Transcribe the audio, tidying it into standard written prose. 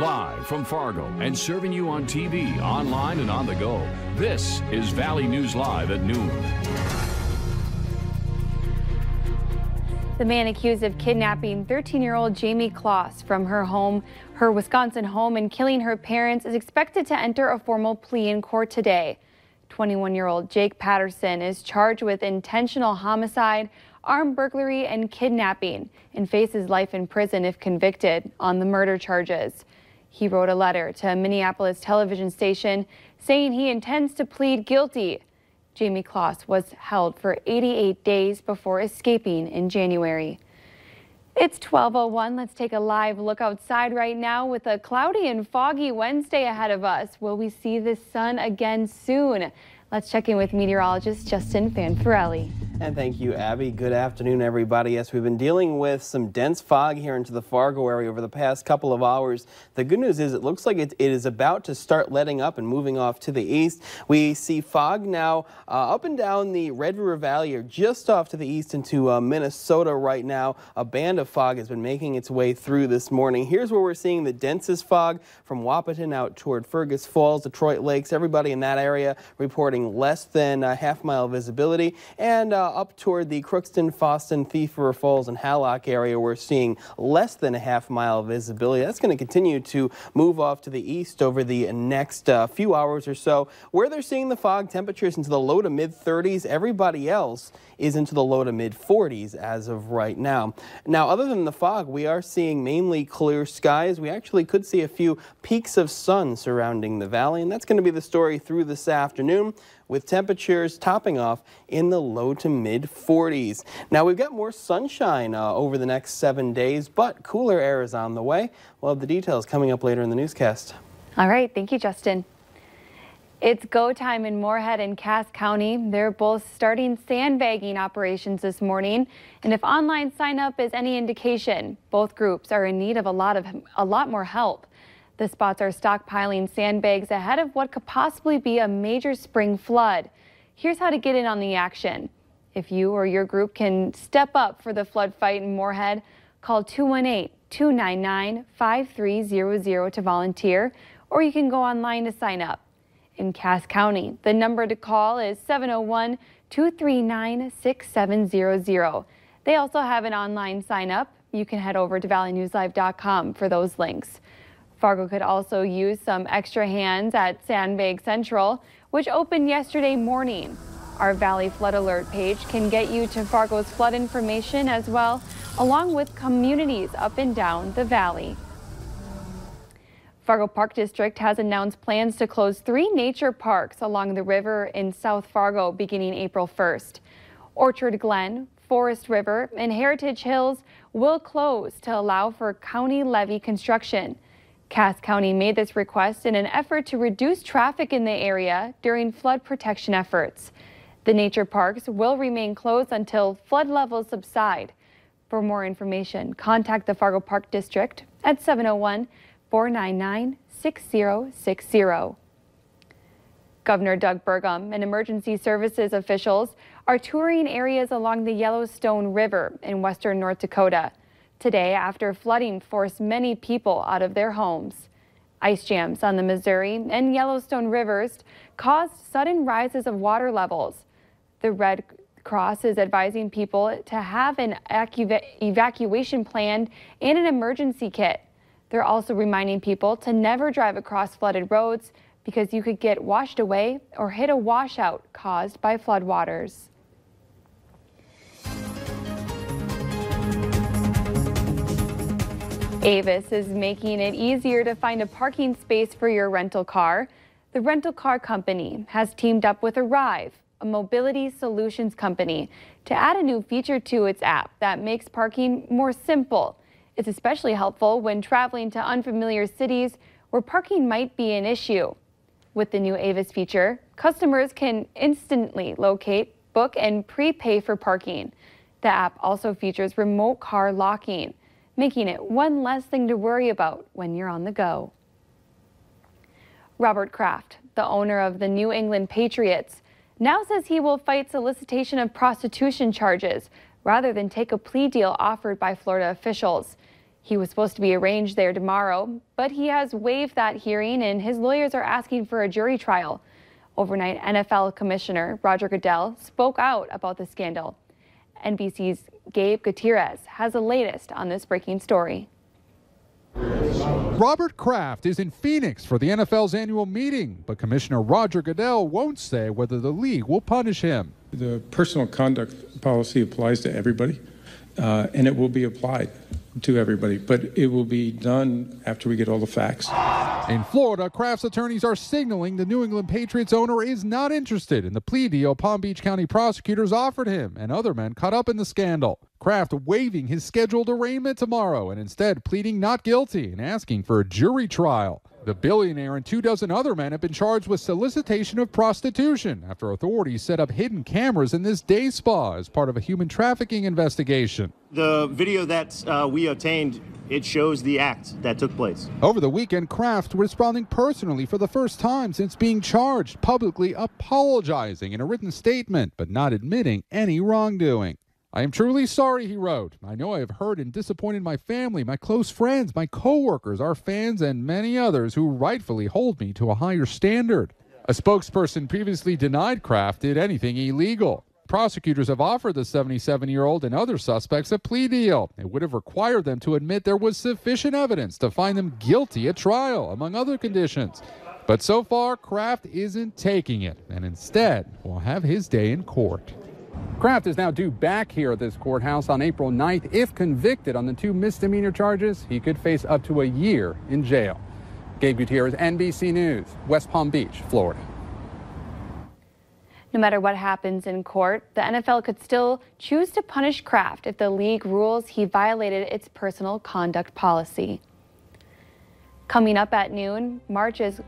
Live from Fargo and serving you on TV, online, and on the go. This is Valley News Live at noon. The man accused of kidnapping 13-year-old Jamie Kloss from her Wisconsin home and killing her parents is expected to enter a formal plea in court today. 21-year-old Jake Patterson is charged with intentional homicide, armed burglary, and kidnapping and faces life in prison if convicted on the murder charges. He wrote a letter to a Minneapolis television station saying he intends to plead guilty. Jamie Kloss was held for 88 days before escaping in January. It's 12:01. Let's take a live look outside right now with a cloudy and foggy Wednesday ahead of us. Will we see the sun again soon? Let's check in with meteorologist Justin Fanfarelli. And thank you, Abby. Good afternoon, everybody. Yes, we've been dealing with some dense fog here into the Fargo area over the past couple of hours. The good news is it looks like it is about to start letting up and moving off to the east. We see fog now up and down the Red River Valley or just off to the east into Minnesota right now. A band of fog has been making its way through this morning. Here's where we're seeing the densest fog from Wahpeton out toward Fergus Falls, Detroit Lakes. Everybody in that area reporting less than a half-mile visibility, and up toward the Crookston, Foston, Thief River Falls, and Hallock area, we're seeing less than a half-mile visibility. That's going to continue to move off to the east over the next few hours or so. Where they're seeing the fog, temperatures into the low to mid-30s. Everybody else is into the low to mid-40s as of right now. Now, other than the fog, we are seeing mainly clear skies. We actually could see a few peaks of sun surrounding the valley, and that's going to be the story through this afternoon, with temperatures topping off in the low to mid-40s. Now, we've got more sunshine over the next 7 days, but cooler air is on the way. We'll have the details coming up later in the newscast. All right, thank you, Justin. It's go time in Moorhead and Cass County. They're both starting sandbagging operations this morning. And if online sign up is any indication, both groups are in need of a lot more help. The spots are stockpiling sandbags ahead of what could possibly be a major spring flood. Here's how to get in on the action. If you or your group can step up for the flood fight in Moorhead, call 218-299-5300 to volunteer, or you can go online to sign up. In Cass County, the number to call is 701-239-6700. They also have an online sign up. You can head over to valleynewslive.com for those links. Fargo could also use some extra hands at Sandbag Central, which opened yesterday morning. Our Valley Flood Alert page can get you to Fargo's flood information as well, along with communities up and down the valley. Fargo Park District has announced plans to close 3 nature parks along the river in South Fargo beginning April 1st. Orchard Glen, Forest River, and Heritage Hills will close to allow for county levee construction. Cass County made this request in an effort to reduce traffic in the area during flood protection efforts. The nature parks will remain closed until flood levels subside. For more information, contact the Fargo Park District at 701-499-6060. Governor Doug Burgum and emergency services officials are touring areas along the Yellowstone River in western North Dakota today after flooding forced many people out of their homes. Ice jams on the Missouri and Yellowstone rivers caused sudden rises of water levels. The Red Cross is advising people to have an evacuation plan and an emergency kit. They're also reminding people to never drive across flooded roads because you could get washed away or hit a washout caused by floodwaters. Avis is making it easier to find a parking space for your rental car. The rental car company has teamed up with Arrive, a mobility solutions company, to add a new feature to its app that makes parking more simple. It's especially helpful when traveling to unfamiliar cities where parking might be an issue. With the new Avis feature, customers can instantly locate, book, and prepay for parking. The app also features remote car locking, making it one less thing to worry about when you're on the go. Robert Kraft, the owner of the New England Patriots, now says he will fight solicitation of prostitution charges rather than take a plea deal offered by Florida officials. He was supposed to be arraigned there tomorrow, but he has waived that hearing and his lawyers are asking for a jury trial. Overnight, NFL Commissioner Roger Goodell spoke out about the scandal. NBC's Gabe Gutierrez has the latest on this breaking story. Robert Kraft is in Phoenix for the NFL's annual meeting, but Commissioner Roger Goodell won't say whether the league will punish him. The personal conduct policy applies to everybody, and it will be applied to everybody, but it will be done after we get all the facts. In Florida, Kraft's attorneys are signaling the New England Patriots owner is not interested in the plea deal Palm Beach County prosecutors offered him and other men caught up in the scandal. Kraft waiving his scheduled arraignment tomorrow and instead pleading not guilty and asking for a jury trial. The billionaire and 24 other men have been charged with solicitation of prostitution after authorities set up hidden cameras in this day spa as part of a human trafficking investigation. The video that we obtained, it shows the act that took place. Over the weekend, Kraft responding personally for the first time since being charged, publicly apologizing in a written statement, but not admitting any wrongdoing. I am truly sorry, he wrote. I know I have hurt and disappointed my family, my close friends, my co-workers, our fans, and many others who rightfully hold me to a higher standard. A spokesperson previously denied Kraft did anything illegal. Prosecutors have offered the 77-year-old and other suspects a plea deal. It would have required them to admit there was sufficient evidence to find them guilty at trial, among other conditions. But so far, Kraft isn't taking it, and instead will have his day in court. Kraft is now due back here at this courthouse on April 9th. If convicted on the 2 misdemeanor charges, he could face up to a year in jail. Gabe Gutierrez, NBC News, West Palm Beach, Florida. No matter what happens in court, the NFL could still choose to punish Kraft if the league rules he violated its personal conduct policy. Coming up at noon, March is